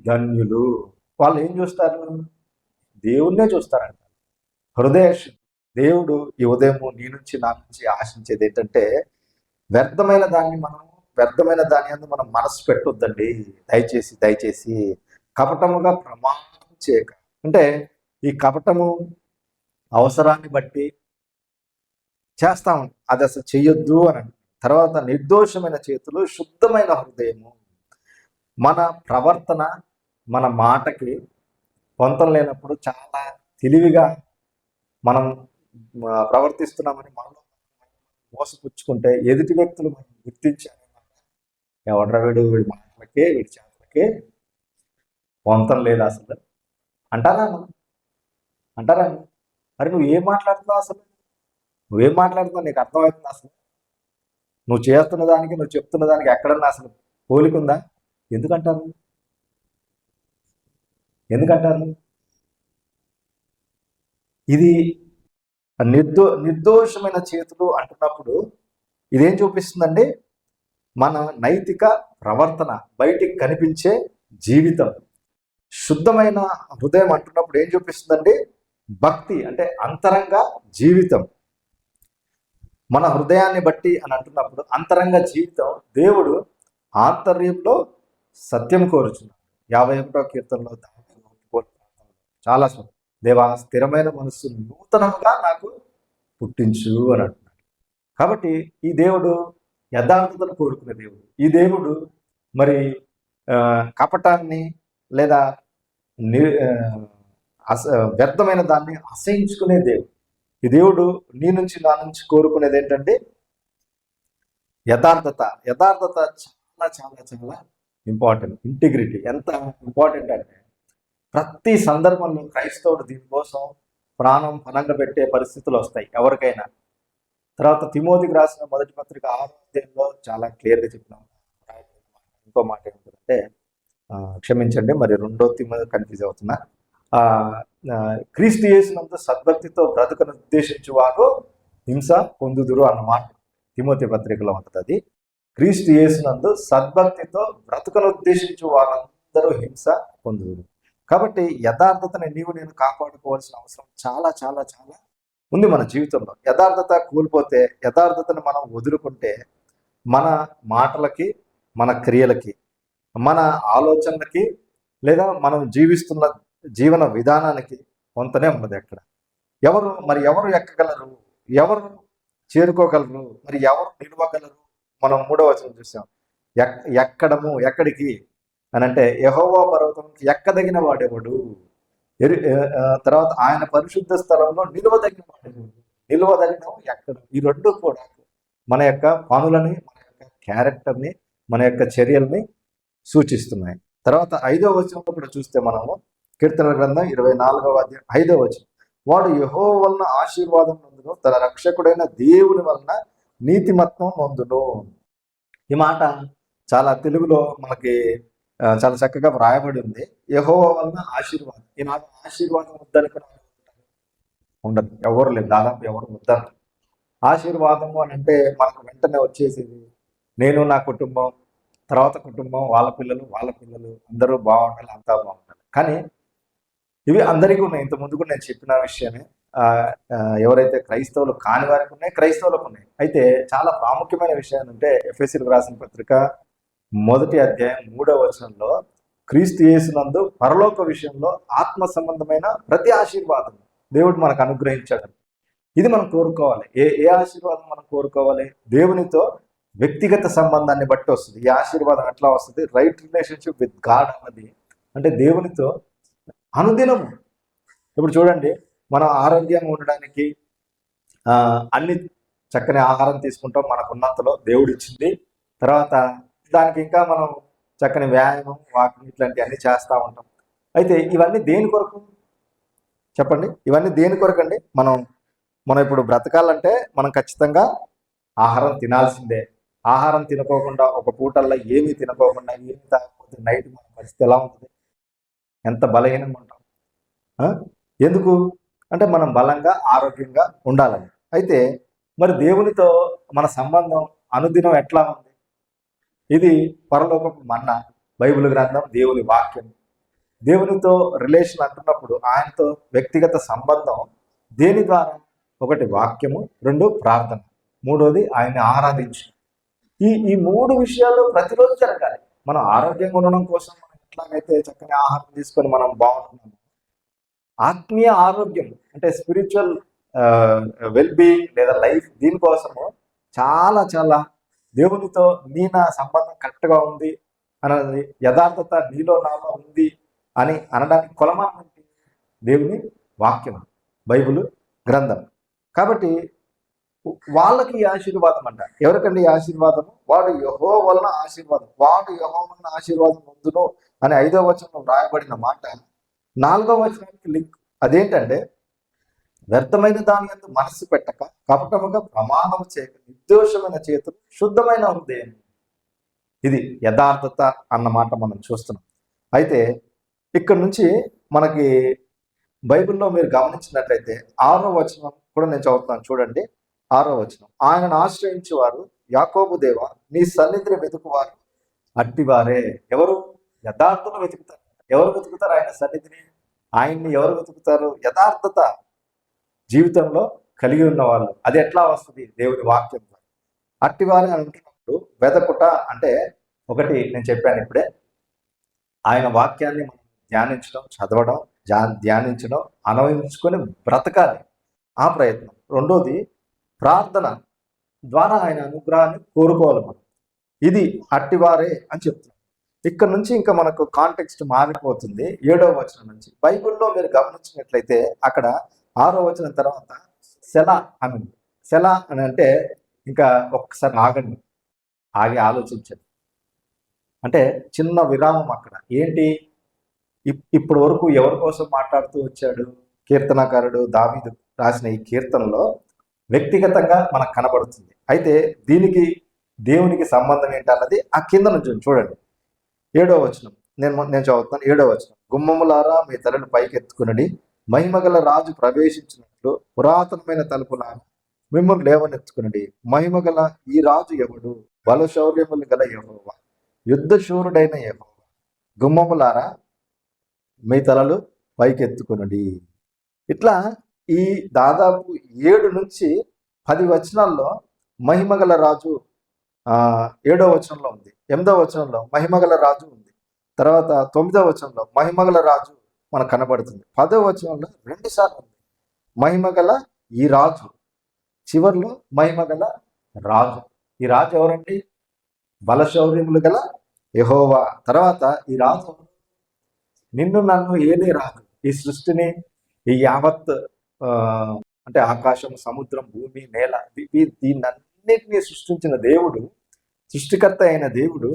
ధన్యులు. వాళ్ళు ఏం చూస్తారు? దేవుణ్ణే చూస్తారంట. హృదయ శుద్ధి. దేవుడు ఈ ఉదయము నీ నుంచి నా నుంచి ఆశించేది ఏంటంటే, వ్యర్థమైన దాన్ని మనం మనసు పెట్టొద్దండి. దయచేసి కపటముగా ప్రమాణం చేయక. అంటే ఈ కపటము అవసరాన్ని బట్టి చేస్తాం, అది అసలు చెయ్యొద్దు అని. తర్వాత నిర్దోషమైన చేతులు శుద్ధమైన హృదయము. మన ప్రవర్తన, మన మాటకి పొంతం లేనప్పుడు చాలా తెలివిగా మనం ప్రవర్తిస్తున్నామని మనలో మోసపుచ్చుకుంటే ఎదుటి వ్యక్తులు మనం గుర్తించాలి. ఎవడ్రా వీడి మాటలకి వీడి చేతలకి పొంతం లేదు అసలు అంటారా అంటారా? మరి నువ్వు ఏం మాట్లాడుతున్నావు? అసలు నువ్వేం మాట్లాడుతున్నావు? నీకు అర్థమవుతుంది అసలు? నువ్వు చేస్తున్న దానికి నువ్వు చెప్తున్న దానికి ఎక్కడన్నా అసలు పోలికుందా? ఎందుకంటారు? ఇది నిర్దోషమైన చేతులు అంటున్నప్పుడు ఇదేం చూపిస్తుందండి? మన నైతిక ప్రవర్తన, బయటికి కనిపించే జీవితం. శుద్ధమైన హృదయం అంటున్నప్పుడు ఏం చూపిస్తుందండి? భక్తి అంటే అంతరంగ జీవితం. మన హృదయాన్ని బట్టి అని అంటున్నప్పుడు అంతరంగ జీవితం. దేవుడు ఆంతర్యంలో సత్యం కోరుచున్నాడు. 51వ కీర్తనలో చాలా దేవా స్థిరమైన మనస్సు నూతనంగా నాకు పుట్టించు అని అంటున్నాడు. కాబట్టి ఈ దేవుడు యథార్థతను కోరుకునే దేవుడు. ఈ దేవుడు మరి కపటాన్ని లేదా వ్యర్థమైన దాన్ని అసహించుకునే దేవుడు. ఈ దేవుడు నీ నుంచి నా నుంచి కోరుకునేది ఏంటంటే యథార్థత. యథార్థత చాలా చాలా చాలా ఇంపార్టెంట్. ఇంటిగ్రిటీ ఎంత ఇంపార్టెంట్ అంటే ప్రతి సందర్భంలో క్రైస్తవుడు దీనికోసం ప్రాణం పనంగా పెట్టే పరిస్థితులు వస్తాయి ఎవరికైనా. తర్వాత తిమోతికి రాసిన మొదటి పత్రిక 6వ అధ్యాయంలో చాలా క్లియర్గా చెప్పినాం. ఇంకో మాట ఏమిటంటే క్షమించండి, మరి 2వ తిమోతి కన్ఫ్యూజ్ అవుతున్నా. క్రీస్తు యేసునందు సద్భక్తితో బ్రతుకను ఉద్దేశించు వారు హింస పొందుదురు అన్నమాట తిమోతి పత్రికలో ఉంటుంది. అది క్రీస్తు యేసునందు సద్భక్తితో బ్రతుకను ఉద్దేశించు వారందరూ హింస పొందుదురు. కాబట్టి యథార్థతని నేను కాపాడుకోవాల్సిన అవసరం చాలా చాలా చాలా ఉంది మన జీవితంలో. యథార్థత కోల్పోతే, యథార్థతను మనం వదులుకుంటే మన మాటలకి, మన క్రియలకి, మన ఆలోచనలకి లేదా మనం జీవిస్తున్న జీవన విధానానికి కొంతనే ఉన్నది. అక్కడ ఎవరు ఎక్కగలరు? ఎవరు చేరుకోగలరు? మరి ఎవరు నిలవగలరు? మనం 3వ వచనం చూసాం. ఎక్కడికి అని అంటే యెహోవా పర్వతంకి ఎక్కదగిన వాడేవాడు. తర్వాత ఆయన పరిశుద్ధ స్థలంలో నిలవదగిన వాడేవాడు. నిలవదగిన ఎక్కడ? ఈ రెండు కూడా మన యొక్క పనులని, మన యొక్క క్యారెక్టర్ని, మన యొక్క చర్యల్ని సూచిస్తున్నాయి. తర్వాత 5వ వచనంలో కూడా చూస్తే మనము కీర్తనల గ్రంథం 24వ అధ్యాయం 5వ వచనం, వాడు యెహోవా వలన ఆశీర్వాదం నందును, తన రక్షకుడైన దేవుని వలన నీతిమత్వం నందును. ఈ మాట చాలా తెలుగులో మనకి చాలా చక్కగా వ్రాయబడి ఉంది. యెహోవా వలన ఆశీర్వాదం. ఈనాడు ఆశీర్వాదం వద్దనుకుని ఉండదు, ఎవరు లేదు, దాదాపు ఎవరు వద్దరు. ఆశీర్వాదము అని అంటే మనకు వెంటనే వచ్చేసేది నేను, నా కుటుంబం, తర్వాత కుటుంబం, వాళ్ళ పిల్లలు అందరూ బాగుండాలి, అంతా బాగుండాలి. కానీ ఇవి అందరికీ ఉన్నాయి. ఇంత ముందు కూడా నేను చెప్పిన విషయమే. ఎవరైతే క్రైస్తవులు కాని వారికి ఉన్నాయి, క్రైస్తవులకు ఉన్నాయి. అయితే చాలా ప్రాముఖ్యమైన విషయం అంటే ఎఫెసీయులకు రాసిన పత్రిక 1వ అధ్యాయం 3వ వచనంలో క్రీస్తు యేసునందు పరలోక విషయంలో ఆత్మ సంబంధమైన ప్రతి ఆశీర్వాదం దేవుడు మనకు అనుగ్రహించాడు. ఇది మనం కోరుకోవాలి. ఏ ఆశీర్వాదం మనం కోరుకోవాలి? దేవునితో వ్యక్తిగత సంబంధాన్ని బట్టి వస్తుంది. ఈ ఆశీర్వాదం ఎట్లా వస్తుంది? రైట్ రిలేషన్షిప్ విత్ గాడ్ అన్నది అంటే దేవునితో అనుదినము. ఇప్పుడు చూడండి, మనం ఆరోగ్యంగా ఉండడానికి అన్ని చక్కని ఆహారం తీసుకుంటాం మనకున్నంతలో, దేవుడు ఇచ్చింది. తర్వాత దానికి ఇంకా మనం చక్కని వ్యాయామం, వాకింగ్ ఇట్లాంటివి అన్నీ చేస్తూ ఉంటాం. అయితే ఇవన్నీ దేని కొరకు చెప్పండి? ఇవన్నీ దేని కొరకండి? మనం ఇప్పుడు బ్రతకాలంటే మనం ఖచ్చితంగా ఆహారం తినాల్సిందే. ఆహారం తినుకోకుండా, ఒక పూటల్లో ఏమీ తినుకోకుండా, ఏమి తాగకపోతే నైట్ మన పరిస్థితి ఎలా ఉంటుంది? ఎంత బలహీనంగా ఉంటాం. ఎందుకు అంటే మనం బలంగా ఆరోగ్యంగా ఉండాలని. అయితే మరి దేవునితో మన సంబంధం అనుదినం ఎట్లా ఉంది? ఇది పరలోకపు మన్నా, బైబిల్ గ్రంథం, దేవుని వాక్యం. దేవునితో రిలేషన్ అంటున్నప్పుడు ఆయనతో వ్యక్తిగత సంబంధం దేని ద్వారా? 1 వాక్యము, 2 ప్రార్థన, 3వది ఆయన్ని ఆరాధించు. ఈ 3 విషయాలు ప్రతిరోజు జరగాలి. మనం ఆరోగ్యంగా ఉండడం కోసం మనం ఎట్లాగైతే చక్కని ఆహారం తీసుకొని మనం బాగుంటున్నాము, ఆత్మీయ ఆరోగ్యం అంటే స్పిరిచువల్ వెల్బీయింగ్ లేదా లైఫ్, దీనికోసము చాలా చాలా దేవునితో నా సంబంధం కరెక్ట్గా ఉంది అన్నది, యథార్థత నీలో నాలో ఉంది అని అనడానికి కొలమానం ఏంటి? దేవుని వాక్యం, బైబిల్ గ్రంథం. కాబట్టి వాళ్ళకి ఈ ఆశీర్వాదం అంట. ఎవరికండి ఈ ఆశీర్వాదం? వాడు యెహోవా వలన ఆశీర్వాదం, వాడు యెహోవా వలన ఆశీర్వాదం పొందును అని 5వ వచనంలో రాయబడిన మాట 4వ వచనానికి లింక్. అదేంటంటే, వ్యర్థమైన దాని యందు మనస్సు పెట్టక కపటముగా ప్రమాణం చేయక నిర్దోషమైన చేతులు శుద్ధమైన హృదయం. ఇది యథార్థత అన్నమాట మనం చూస్తున్నాం. అయితే ఇక్కడ నుంచి మనకి బైబిల్లో మీరు గమనించినట్లయితే 6వ వచనం కూడా నేను చదువుతున్నాను, చూడండి. 6వ వచనం, ఆయనను ఆశ్రయించేవారు యాకోబు దేవ నీ సన్నిధిని వెతుకువారు అట్టివారే. ఎవరు? యథార్థను వెతుకుతారు. ఎవరు వెతుకుతారు ఆయన సన్నిధిని? ఆయన్ని ఎవరు వెతుకుతారు? యథార్థత జీవితంలో కలిగి ఉన్న వాళ్ళు. అది ఎట్లా వస్తుంది? దేవుని వాక్యం. అట్టివారే అని అంటున్నప్పుడు వెతకుట అంటే ఒకటి నేను చెప్పాను ఇప్పుడే, ఆయన వాక్యాన్ని మనం ధ్యానించడం, చదవడం, ధ్యానించడం, అన్వయించుకొని బ్రతకాలి, ఆ ప్రయత్నం. రెండోది ప్రార్థన ద్వారా ఆయన అనుగ్రహాన్ని కోరుకోవాలి మనం. ఇది అట్టివారే అని చెప్తున్నాం. ఇక్కడ నుంచి ఇంకా మనకు కాంటెక్స్ట్ మారిపోతుంది. 7వ వచనం నుంచి బైబిల్లో మీరు గమనించినట్లయితే అక్కడ 6వ వచనం తర్వాత సెలా అని ఉంది. సెలా అని అంటే ఇంకా ఒక్కసారి ఆగండి, ఆగి ఆలోచించండి. అంటే చిన్న విరామం అక్కడ. ఏంటి? ఇప్పటి వరకు ఎవరి కోసం మాట్లాడుతూ వచ్చాడు? కీర్తనకారుడు దావీదు రాసిన ఈ కీర్తనలో వ్యక్తిగతంగా మనకు కనబడుతుంది. అయితే దీనికి దేవునికి సంబంధం ఏంటన్నది ఆ కింద నుంచి చూడండి. 7వ వచనం నేను చదువుతున్నాను. 7వ వచనం, గుమ్మములారా మీ తలను పైకెత్తుకునడి, మహిమగల రాజు ప్రవేశించినట్లు పురాతనమైన తలుపులారా మిమ్మల్ని లేవనెత్తుకునడి. మహిమగల ఈ రాజు ఎవడు? బలశౌర్యములు గల యెహోవా, యుద్ధశూరుడైన యెహోవా. గుమ్మములారా మీ తలలు పైకెత్తుకునడి. ఇట్లా ఈ దాదాపు 7 నుంచి 10 వచనాల్లో మహిమగల రాజు 7వ వచనంలో ఉంది, 8వ వచనంలో మహిమగల రాజు ఉంది, తర్వాత 9వ వచనంలో మహిమగల రాజు మనకు కనబడుతుంది, 10వ వచనంలో 2 సార్లు ఉంది మహిమగల ఈ రాజు, చివరిలో మహిమగల రాజు. ఈ రాజు ఎవరండి? బలశౌర్యములు గల యెహోవా. తర్వాత ఈ రాజు నిన్ను నన్ను ఏలే రాజు. ఈ సృష్టిని, ఈ యావత్ అంటే ఆకాశం, సముద్రం, భూమి, నేల, దీన్నన్నిటినీ సృష్టించిన దేవుడు, సృష్టికర్త అయిన దేవుడు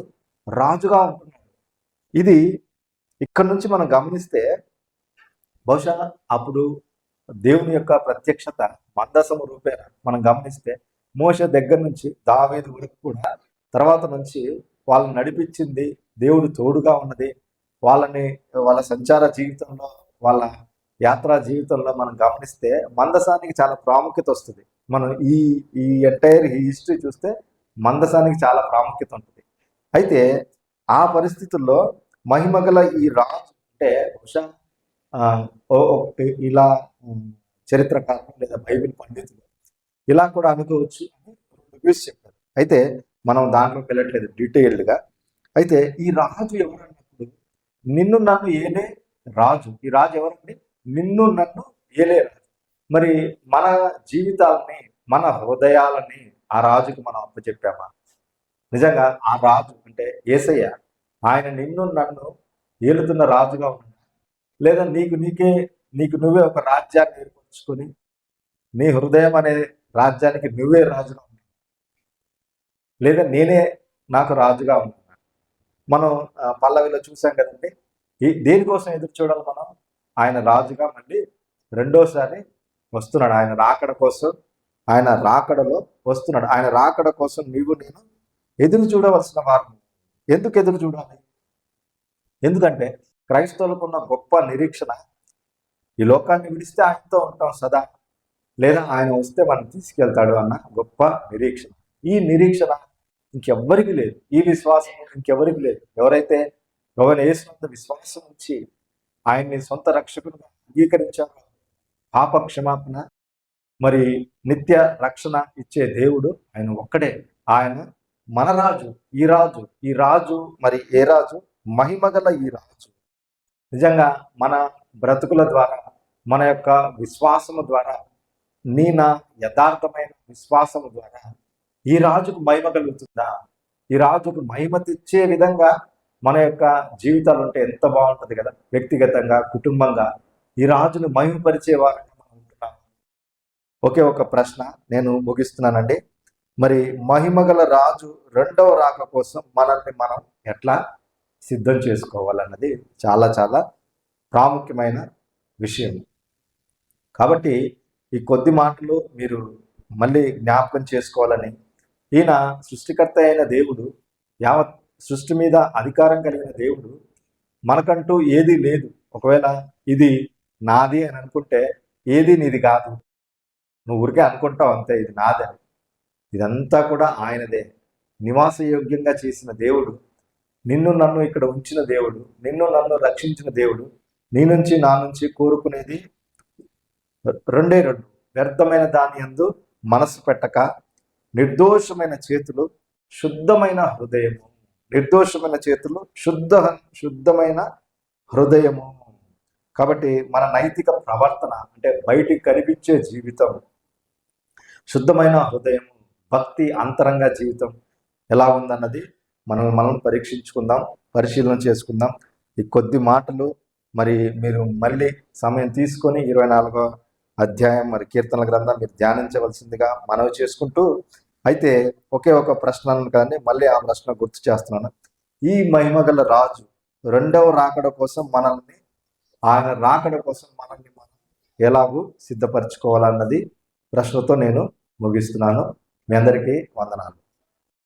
రాజుగా ఉంటున్నాడు. ఇది ఇక్కడ నుంచి మనం గమనిస్తే బహుశా అప్పుడు దేవుని యొక్క ప్రత్యక్షత మందసము రూపేణ మనం గమనిస్తే మోషే దగ్గర నుంచి దావీదు వరకు కూడా, తర్వాత నుంచి వాళ్ళని నడిపించింది దేవుడు, తోడుగా ఉన్నది వాళ్ళ సంచార జీవితంలో, వాళ్ళ యాత్రా జీవితంలో మనం గమనిస్తే మందసానికి చాలా ప్రాముఖ్యత వస్తుంది. మనం ఈ ఎంటైర్ హిస్టరీ చూస్తే మందసానికి చాలా ప్రాముఖ్యత ఉంటుంది. అయితే ఆ పరిస్థితుల్లో మహిమగల ఈ రాజు అంటే బహుశా ఇలా చరిత్రకారులు లేదా బైబిల్ పండితులు ఇలా కూడా అనుకోవచ్చు అని రివ్యూస్ చెప్పారు. అయితే మనం దాంట్లోకి వెళ్ళట్లేదు డీటెయిల్డ్గా. అయితే ఈ రాజు ఎవరన్నప్పుడు నిన్ను నన్ను ఏలే రాజు. ఈ రాజు ఎవరండి? నిన్ను నన్ను ఏలే రాజు. మరి మన జీవితాలని, మన హృదయాలని ఆ రాజుకు మనం అప్పచెప్పామా? నిజంగా ఆ రాజు అంటే యేసయ్య, ఆయన నిన్ను నన్ను ఏలుతున్న రాజుగా ఉన్నాడు, లేదా నీకు నువ్వే ఒక రాజ్యాన్ని ఏర్పరచుకొని నీ హృదయం అనే రాజ్యానికి నువ్వే రాజుగా ఉన్నావు, లేదా నేనే నాకు రాజుగా ఉన్నాను. మనం పల్లవిలో చూసాం కదండి. దేనికోసం ఎదురు చూడాలి మనం? ఆయన రాజుగా మళ్ళీ రెండోసారి వస్తున్నాడు. ఆయన రాకడ కోసం, ఆయన రాకడలో వస్తున్నాడు. ఆయన రాకడ కోసం నీవు నేను ఎదురు చూడవలసిన వారు. ఎందుకు ఎదురు చూడాలి? ఎందుకంటే క్రైస్తవులకు ఉన్న గొప్ప నిరీక్షణ, ఈ లోకాన్ని విడిస్తే ఆయనతో ఉంటాం సదా, లేదా ఆయన వస్తే మనం తీసుకెళ్తాడు అన్న గొప్ప నిరీక్షణ. ఈ నిరీక్షణ ఇంకెవ్వరికి లేదు, ఈ విశ్వాసం ఇంకెవరికి లేదు. ఎవరైతే యేసునంత విశ్వాసం ఉంచి ఆయన్ని సొంత రక్షకుడుగా అంగీకరించారో, పాప క్షమాపణ మరి నిత్య రక్షణ ఇచ్చే దేవుడు ఆయన ఒక్కడే. ఆయన మన రాజు, ఈ రాజు మరి ఏ రాజు? మహిమగల ఈ రాజు. నిజంగా మన బ్రతుకుల ద్వారా, మన యొక్క విశ్వాసము ద్వారా, నా యథార్థమైన విశ్వాసము ద్వారా ఈ రాజుకు మహిమ కలుగుతుందా? ఈ రాజుకు మహిమ తెచ్చే విధంగా మన యొక్క జీవితాలు ఉంటే ఎంత బాగుంటుంది కదా, వ్యక్తిగతంగా, కుటుంబంగా ఈ రాజును మహిమపరిచే వారంగా మనం ఉంటున్నాం. ఒకే ఒక ప్రశ్న నేను ముగిస్తున్నానండి. మరి మహిమగల రాజు రెండవ రాక కోసం మనల్ని మనం ఎట్లా సిద్ధం చేసుకోవాలన్నది చాలా చాలా ప్రాముఖ్యమైన విషయం. కాబట్టి ఈ కొద్ది మాటలు మీరు మళ్ళీ జ్ఞాపకం చేసుకోవాలని, ఈయన సృష్టికర్త అయిన దేవుడు, యావత్ సృష్టి మీద అధికారం కలిగిన దేవుడు, మనకంటూ ఏది లేదు. ఒకవేళ ఇది నాది అని అనుకుంటే ఏది నీది కాదు, నువ్వు ఊరికే అనుకుంటావు అంతే ఇది నాదని. ఇదంతా కూడా ఆయనదే. నివాసయోగ్యంగా చేసిన దేవుడు, నిన్ను నన్ను ఇక్కడ ఉంచిన దేవుడు, నిన్ను నన్ను రక్షించిన దేవుడు, నీ నుంచి నా నుంచి కోరుకునేది రెండే రెండు. వ్యర్థమైన దాని యందు మనసు పెట్టక, నిర్దోషమైన చేతులు, శుద్ధమైన హృదయము. నిర్దోషమైన చేతులు, శుద్ధమైన హృదయము. కాబట్టి మన నైతిక ప్రవర్తన అంటే బయటికి కనిపించే జీవితం, శుద్ధమైన హృదయం, భక్తి అంతరంగ జీవితం ఎలా ఉందన్నది మనం పరీక్షించుకుందాం, పరిశీలన చేసుకుందాం. ఈ కొద్ది మాటలు మరి మీరు మళ్ళీ సమయం తీసుకొని 24వ అధ్యాయం మరి కీర్తనల గ్రంథం మీరు ధ్యానించవలసిందిగా మనవి చేసుకుంటూ, అయితే ఒకే ఒక ప్రశ్న కానీ మళ్ళీ ఆ ప్రశ్న గుర్తు చేస్తున్నాను. ఈ మహిమగల రాజు రెండవ రాకడ కోసం మనల్ని, ఆయన రాకడ కోసం మనల్ని మనం ఎలాగూ సిద్ధపరచుకోవాలన్నది ప్రశ్నతో నేను ముగిస్తున్నాను. మీ అందరికీ వందనాలు.